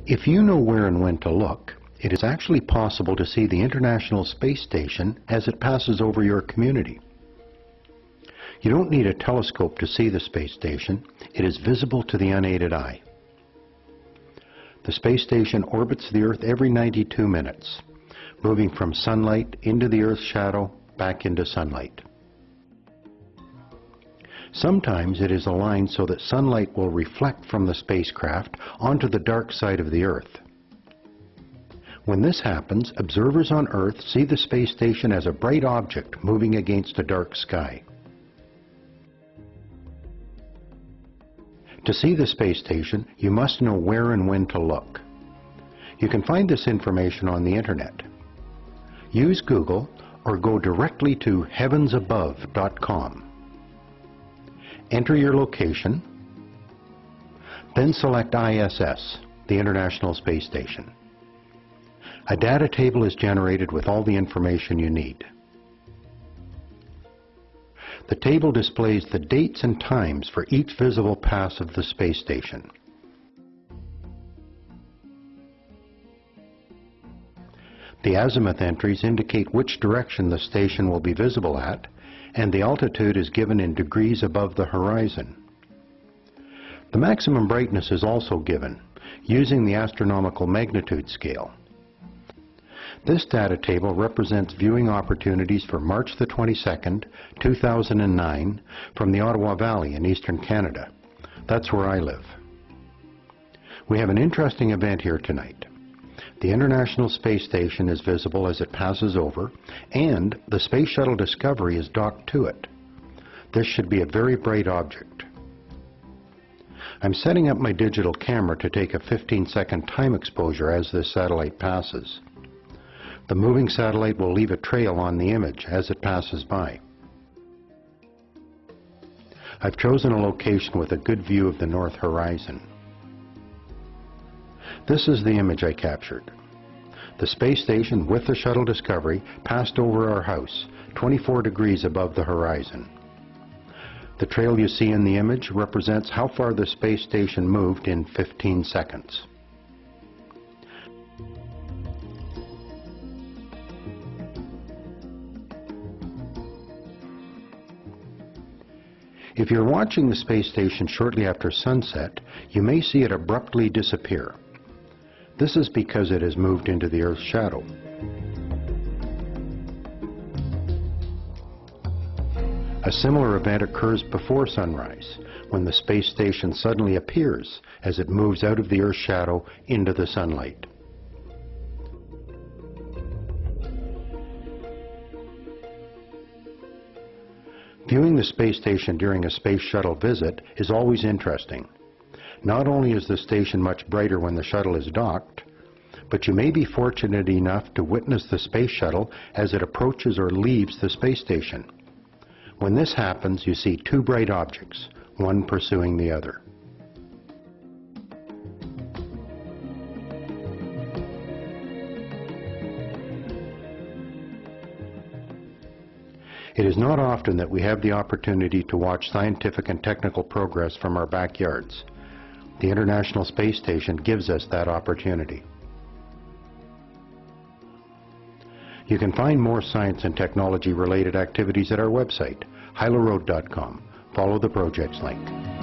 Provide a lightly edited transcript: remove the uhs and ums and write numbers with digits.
If you know where and when to look, it is actually possible to see the International Space Station as it passes over your community. You don't need a telescope to see the space station. It is visible to the unaided eye. The space station orbits the Earth every 92 minutes, moving from sunlight into the Earth's shadow, back into sunlight. Sometimes it is aligned so that sunlight will reflect from the spacecraft onto the dark side of the Earth. When this happens, observers on Earth see the space station as a bright object moving against a dark sky. To see the space station, you must know where and when to look. You can find this information on the internet. Use Google or go directly to heavensabove.com. Enter your location, then select ISS, the International Space Station. A data table is generated with all the information you need. The table displays the dates and times for each visible pass of the space station. The azimuth entries indicate which direction the station will be visible at, and the altitude is given in degrees above the horizon. The maximum brightness is also given, using the astronomical magnitude scale. This data table represents viewing opportunities for March the 22nd, 2009, from the Ottawa Valley in eastern Canada. That's where I live. We have an interesting event here tonight. The International Space Station is visible as it passes over, and the Space Shuttle Discovery is docked to it. This should be a very bright object. I'm setting up my digital camera to take a 15-second time exposure as this satellite passes. The moving satellite will leave a trail on the image as it passes by. I've chosen a location with a good view of the north horizon. This is the image I captured. The space station with the Shuttle Discovery passed over our house, 24 degrees above the horizon. The trail you see in the image represents how far the space station moved in 15 seconds. If you're watching the space station shortly after sunset, you may see it abruptly disappear. This is because it has moved into the Earth's shadow. A similar event occurs before sunrise, when the space station suddenly appears as it moves out of the Earth's shadow into the sunlight. Viewing the space station during a space shuttle visit is always interesting. Not only is the station much brighter when the shuttle is docked, but you may be fortunate enough to witness the space shuttle as it approaches or leaves the space station. When this happens, you see two bright objects, one pursuing the other. It is not often that we have the opportunity to watch scientific and technical progress from our backyards. The International Space Station gives us that opportunity. You can find more science and technology related activities at our website, hylaroad.com. Follow the projects link.